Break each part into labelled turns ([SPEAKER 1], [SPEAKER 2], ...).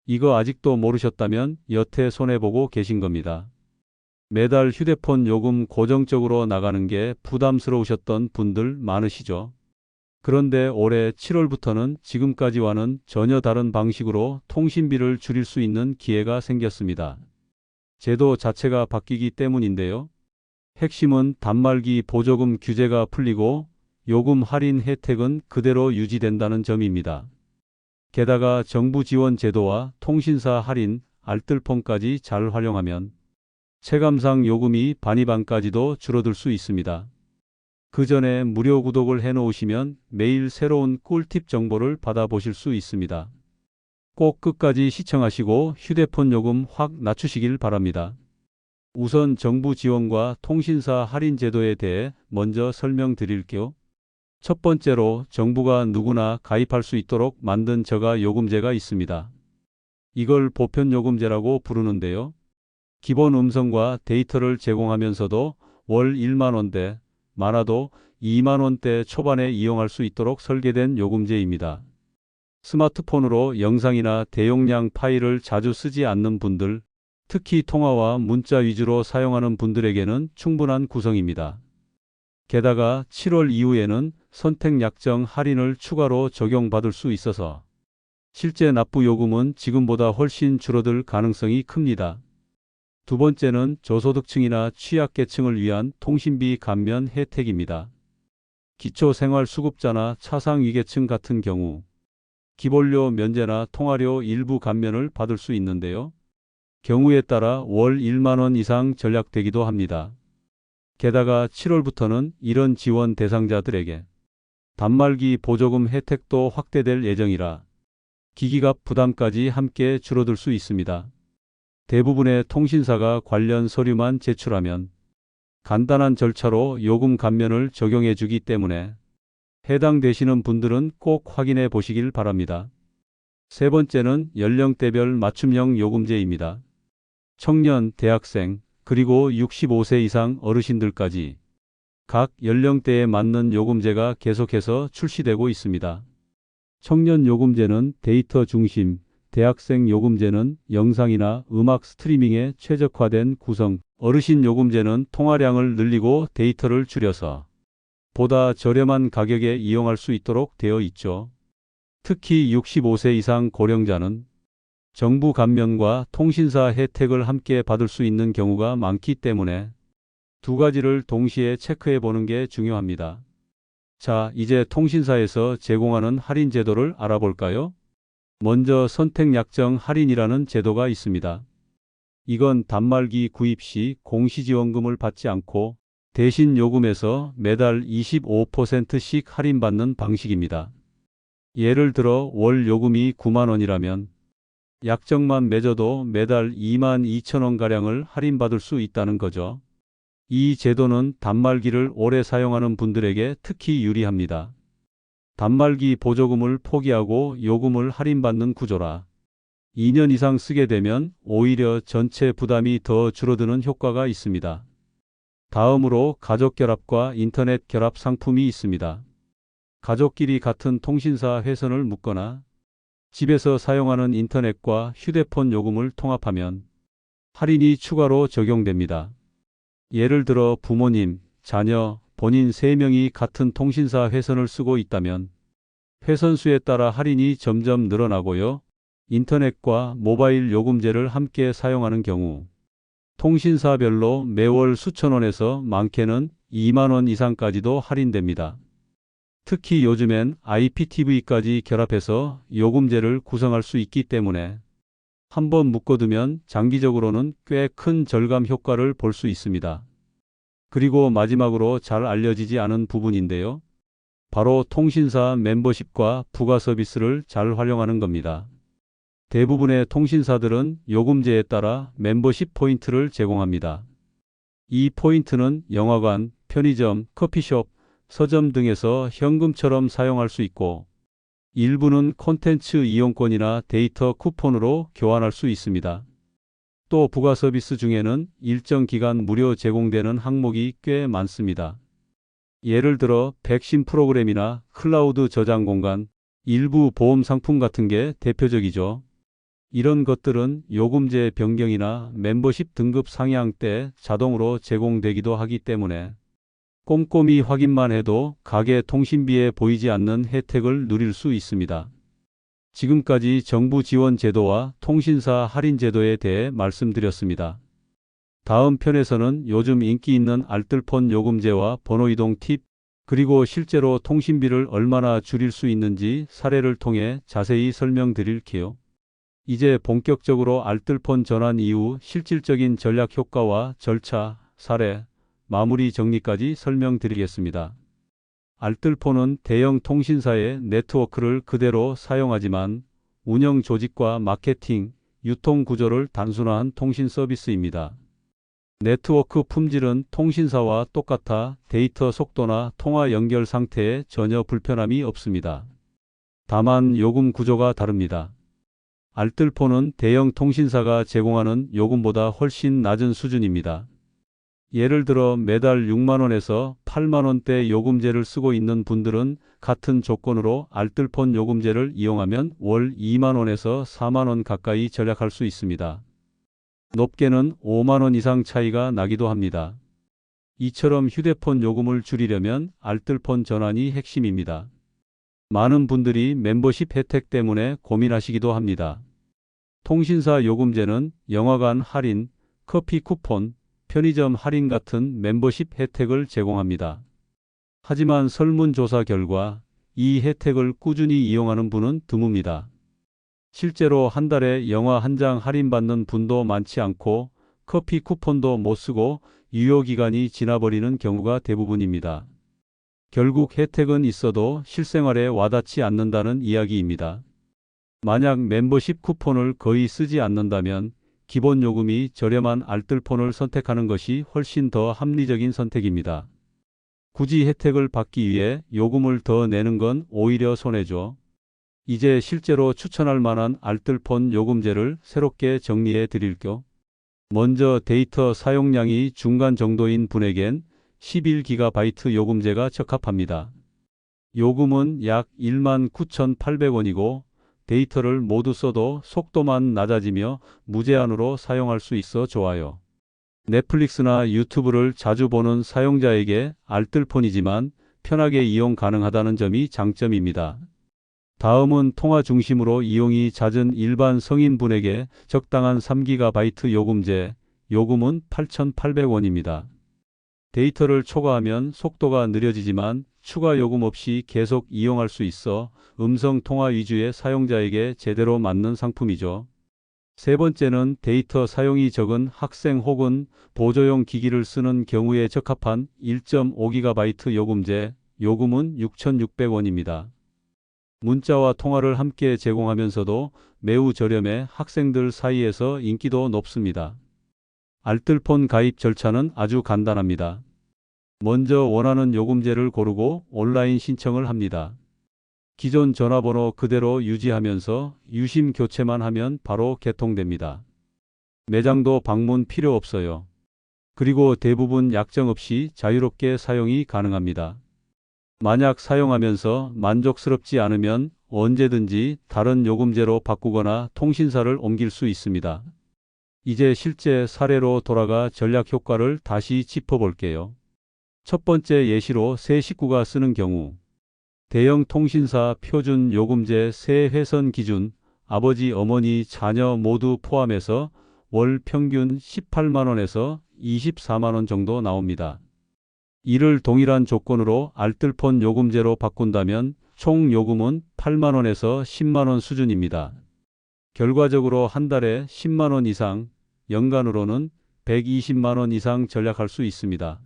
[SPEAKER 1] 이거 아직도 모르셨다면 여태 손해보고 계신 겁니다. 매달 휴대폰 요금 고정적으로 나가는 게 부담스러우셨던 분들 많으시죠? 그런데 올해 7월부터는 지금까지와는 전혀 다른 방식으로 통신비를 줄일 수 있는 기회가 생겼습니다. 제도 자체가 바뀌기 때문인데요. 핵심은 단말기 보조금 규제가 풀리고 요금 할인 혜택은 그대로 유지된다는 점입니다. 게다가 정부 지원 제도와 통신사 할인, 알뜰폰까지 잘 활용하면 체감상 요금이 반이반까지도 줄어들 수 있습니다. 그 전에 무료 구독을 해놓으시면 매일 새로운 꿀팁 정보를 받아보실 수 있습니다. 꼭 끝까지 시청하시고 휴대폰 요금 확 낮추시길 바랍니다. 우선 정부 지원과 통신사 할인 제도에 대해 먼저 설명드릴게요. 첫 번째로 정부가 누구나 가입할 수 있도록 만든 저가 요금제가 있습니다. 이걸 보편요금제라고 부르는데요. 기본 음성과 데이터를 제공하면서도 월 1만 원대, 많아도 2만 원대 초반에 이용할 수 있도록 설계된 요금제입니다. 스마트폰으로 영상이나 대용량 파일을 자주 쓰지 않는 분들, 특히 통화와 문자 위주로 사용하는 분들에게는 충분한 구성입니다. 게다가 7월 이후에는 선택 약정 할인을 추가로 적용받을 수 있어서 실제 납부 요금은 지금보다 훨씬 줄어들 가능성이 큽니다. 두 번째는 저소득층이나 취약계층을 위한 통신비 감면 혜택입니다. 기초생활수급자나 차상위계층 같은 경우 기본료 면제나 통화료 일부 감면을 받을 수 있는데요. 경우에 따라 월 1만 원 이상 절약되기도 합니다. 게다가 7월부터는 이런 지원 대상자들에게 단말기 보조금 혜택도 확대될 예정이라 기기값 부담까지 함께 줄어들 수 있습니다. 대부분의 통신사가 관련 서류만 제출하면 간단한 절차로 요금 감면을 적용해 주기 때문에 해당되시는 분들은 꼭 확인해 보시길 바랍니다. 세 번째는 연령대별 맞춤형 요금제입니다. 청년, 대학생, 그리고 65세 이상 어르신들까지 각 연령대에 맞는 요금제가 계속해서 출시되고 있습니다. 청년 요금제는 데이터 중심, 대학생 요금제는 영상이나 음악 스트리밍에 최적화된 구성, 어르신 요금제는 통화량을 늘리고 데이터를 줄여서 보다 저렴한 가격에 이용할 수 있도록 되어 있죠. 특히 65세 이상 고령자는 정부 감면과 통신사 혜택을 함께 받을 수 있는 경우가 많기 때문에 두 가지를 동시에 체크해 보는 게 중요합니다. 자, 이제 통신사에서 제공하는 할인 제도를 알아볼까요? 먼저 선택약정 할인이라는 제도가 있습니다. 이건 단말기 구입 시 공시지원금을 받지 않고 대신 요금에서 매달 25%씩 할인받는 방식입니다. 예를 들어 월 요금이 9만 원이라면 약정만 맺어도 매달 2만 2천 원가량을 할인받을 수 있다는 거죠. 이 제도는 단말기를 오래 사용하는 분들에게 특히 유리합니다. 단말기 보조금을 포기하고 요금을 할인받는 구조라 2년 이상 쓰게 되면 오히려 전체 부담이 더 줄어드는 효과가 있습니다. 다음으로 가족 결합과 인터넷 결합 상품이 있습니다. 가족끼리 같은 통신사 회선을 묶거나 집에서 사용하는 인터넷과 휴대폰 요금을 통합하면 할인이 추가로 적용됩니다. 예를 들어 부모님, 자녀, 본인 3명이 같은 통신사 회선을 쓰고 있다면 회선수에 따라 할인이 점점 늘어나고요. 인터넷과 모바일 요금제를 함께 사용하는 경우 통신사별로 매월 수천 원에서 많게는 2만 원 이상까지도 할인됩니다. 특히 요즘엔 IPTV까지 결합해서 요금제를 구성할 수 있기 때문에 한번 묶어두면 장기적으로는 꽤 큰 절감 효과를 볼 수 있습니다. 그리고 마지막으로 잘 알려지지 않은 부분인데요. 바로 통신사 멤버십과 부가 서비스를 잘 활용하는 겁니다. 대부분의 통신사들은 요금제에 따라 멤버십 포인트를 제공합니다. 이 포인트는 영화관, 편의점, 커피숍, 서점 등에서 현금처럼 사용할 수 있고 일부는 콘텐츠 이용권이나 데이터 쿠폰으로 교환할 수 있습니다. 또 부가 서비스 중에는 일정 기간 무료 제공되는 항목이 꽤 많습니다. 예를 들어 백신 프로그램이나 클라우드 저장 공간, 일부 보험 상품 같은 게 대표적이죠. 이런 것들은 요금제 변경이나 멤버십 등급 상향 때 자동으로 제공되기도 하기 때문에 꼼꼼히 확인만 해도 가계 통신비에 보이지 않는 혜택을 누릴 수 있습니다. 지금까지 정부 지원 제도와 통신사 할인 제도에 대해 말씀드렸습니다. 다음 편에서는 요즘 인기 있는 알뜰폰 요금제와 번호 이동 팁, 그리고 실제로 통신비를 얼마나 줄일 수 있는지 사례를 통해 자세히 설명드릴게요. 이제 본격적으로 알뜰폰 전환 이후 실질적인 전략 효과와 절차, 사례, 마무리 정리까지 설명드리겠습니다. 알뜰폰은 대형 통신사의 네트워크를 그대로 사용하지만 운영 조직과 마케팅, 유통 구조를 단순화한 통신 서비스입니다. 네트워크 품질은 통신사와 똑같아 데이터 속도나 통화 연결 상태에 전혀 불편함이 없습니다. 다만 요금 구조가 다릅니다. 알뜰폰은 대형 통신사가 제공하는 요금보다 훨씬 낮은 수준입니다. 예를 들어 매달 6만원에서 8만원대 요금제를 쓰고 있는 분들은 같은 조건으로 알뜰폰 요금제를 이용하면 월 2만원에서 4만원 가까이 절약할 수 있습니다. 높게는 5만원 이상 차이가 나기도 합니다. 이처럼 휴대폰 요금을 줄이려면 알뜰폰 전환이 핵심입니다. 많은 분들이 멤버십 혜택 때문에 고민하시기도 합니다. 통신사 요금제는 영화관 할인, 커피 쿠폰, 편의점 할인 같은 멤버십 혜택을 제공합니다. 하지만 설문조사 결과 이 혜택을 꾸준히 이용하는 분은 드뭅니다. 실제로 한 달에 영화 한 장 할인받는 분도 많지 않고 커피 쿠폰도 못 쓰고 유효기간이 지나버리는 경우가 대부분입니다. 결국 혜택은 있어도 실생활에 와닿지 않는다는 이야기입니다. 만약 멤버십 쿠폰을 거의 쓰지 않는다면 기본 요금이 저렴한 알뜰폰을 선택하는 것이 훨씬 더 합리적인 선택입니다. 굳이 혜택을 받기 위해 요금을 더 내는 건 오히려 손해죠. 이제 실제로 추천할 만한 알뜰폰 요금제를 새롭게 정리해 드릴게요. 먼저 데이터 사용량이 중간 정도인 분에겐 11GB 요금제가 적합합니다. 요금은 약 19,800원이고 데이터를 모두 써도 속도만 낮아지며 무제한으로 사용할 수 있어 좋아요. 넷플릭스나 유튜브를 자주 보는 사용자에게 알뜰폰이지만 편하게 이용 가능하다는 점이 장점입니다. 다음은 통화 중심으로 이용이 잦은 일반 성인분에게 적당한 3GB 요금제, 요금은 8,800원입니다. 데이터를 초과하면 속도가 느려지지만 추가 요금 없이 계속 이용할 수 있어 음성 통화 위주의 사용자에게 제대로 맞는 상품이죠. 세 번째는 데이터 사용이 적은 학생 혹은 보조용 기기를 쓰는 경우에 적합한 1.5GB 요금제, 요금은 6,600원입니다. 문자와 통화를 함께 제공하면서도 매우 저렴해 학생들 사이에서 인기도 높습니다. 알뜰폰 가입 절차는 아주 간단합니다. 먼저 원하는 요금제를 고르고 온라인 신청을 합니다. 기존 전화번호 그대로 유지하면서 유심 교체만 하면 바로 개통됩니다. 매장도 방문 필요 없어요. 그리고 대부분 약정 없이 자유롭게 사용이 가능합니다. 만약 사용하면서 만족스럽지 않으면 언제든지 다른 요금제로 바꾸거나 통신사를 옮길 수 있습니다. 이제 실제 사례로 돌아가 전략 효과를 다시 짚어볼게요. 첫 번째 예시로 세 식구가 쓰는 경우 대형 통신사 표준 요금제 세 회선 기준 아버지, 어머니, 자녀 모두 포함해서 월 평균 18만원에서 24만원 정도 나옵니다. 이를 동일한 조건으로 알뜰폰 요금제로 바꾼다면 총 요금은 8만원에서 10만원 수준입니다. 결과적으로 한 달에 10만원 이상, 연간으로는 120만원 이상 절약할 수 있습니다.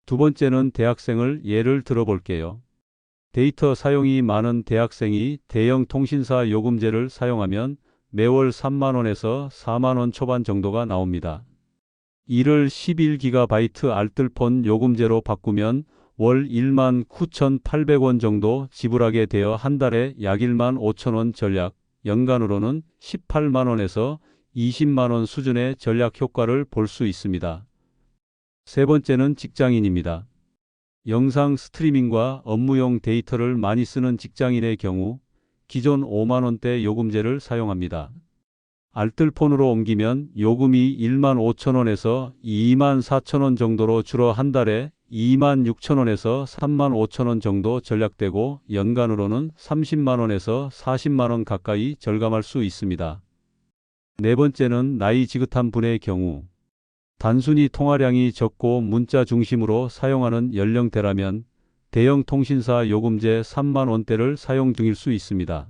[SPEAKER 1] 두 번째는 대학생을 예를 들어볼게요. 데이터 사용이 많은 대학생이 대형 통신사 요금제를 사용하면 매월 3만원에서 4만원 초반 정도가 나옵니다. 이를 11GB 알뜰폰 요금제로 바꾸면 월 19,800원 정도 지불하게 되어 한 달에 약 15,000원 절약, 연간으로는 18만원에서 20만원 수준의 전략 효과를 볼 수 있습니다. 세 번째는 직장인입니다. 영상 스트리밍과 업무용 데이터를 많이 쓰는 직장인의 경우 기존 5만원대 요금제를 사용합니다. 알뜰폰으로 옮기면 요금이 15,000원에서 24,000원 정도로 줄어 한 달에 26,000원에서 35,000원 정도 절약되고 연간으로는 30만원에서 40만원 가까이 절감할 수 있습니다. 네 번째는 나이 지긋한 분의 경우 단순히 통화량이 적고 문자 중심으로 사용하는 연령대라면 대형 통신사 요금제 3만원대를 사용 중일 수 있습니다.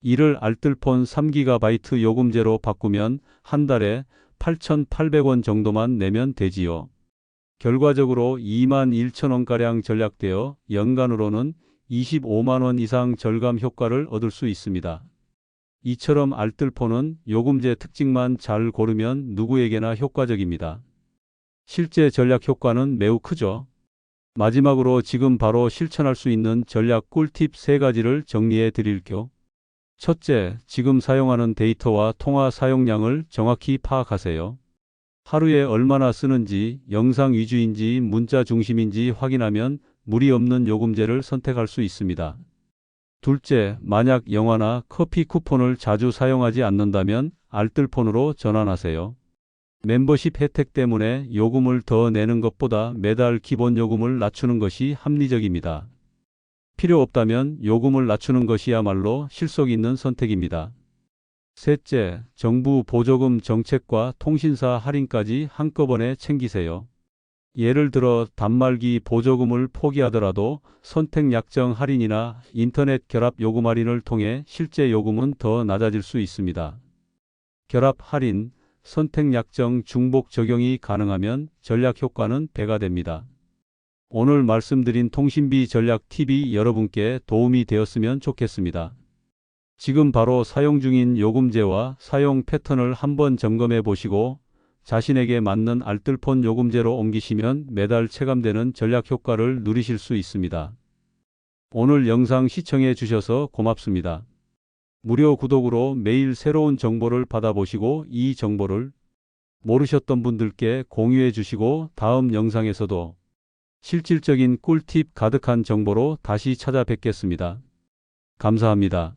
[SPEAKER 1] 이를 알뜰폰 3GB 요금제로 바꾸면 한 달에 8,800원 정도만 내면 되지요. 결과적으로 21,000원가량 절약되어 연간으로는 25만원 이상 절감 효과를 얻을 수 있습니다. 이처럼 알뜰폰은 요금제 특징만 잘 고르면 누구에게나 효과적입니다. 실제 전략 효과는 매우 크죠. 마지막으로 지금 바로 실천할 수 있는 전략 꿀팁 3가지를 정리해 드릴게요. 첫째, 지금 사용하는 데이터와 통화 사용량을 정확히 파악하세요. 하루에 얼마나 쓰는지, 영상 위주인지 문자 중심인지 확인하면 무리 없는 요금제를 선택할 수 있습니다. 둘째, 만약 영화나 커피 쿠폰을 자주 사용하지 않는다면 알뜰폰으로 전환하세요. 멤버십 혜택 때문에 요금을 더 내는 것보다 매달 기본 요금을 낮추는 것이 합리적입니다. 필요 없다면 요금을 낮추는 것이야말로 실속 있는 선택입니다. 셋째, 정부 보조금 정책과 통신사 할인까지 한꺼번에 챙기세요. 예를 들어 단말기 보조금을 포기하더라도 선택 약정 할인이나 인터넷 결합 요금 할인을 통해 실제 요금은 더 낮아질 수 있습니다. 결합 할인, 선택 약정 중복 적용이 가능하면 전략 효과는 배가 됩니다. 오늘 말씀드린 통신비 전략 팁이 여러분께 도움이 되었으면 좋겠습니다. 지금 바로 사용 중인 요금제와 사용 패턴을 한번 점검해 보시고 자신에게 맞는 알뜰폰 요금제로 옮기시면 매달 체감되는 전략 효과를 누리실 수 있습니다. 오늘 영상 시청해 주셔서 고맙습니다. 무료 구독으로 매일 새로운 정보를 받아보시고 이 정보를 모르셨던 분들께 공유해 주시고 다음 영상에서도 실질적인 꿀팁 가득한 정보로 다시 찾아뵙겠습니다. 감사합니다.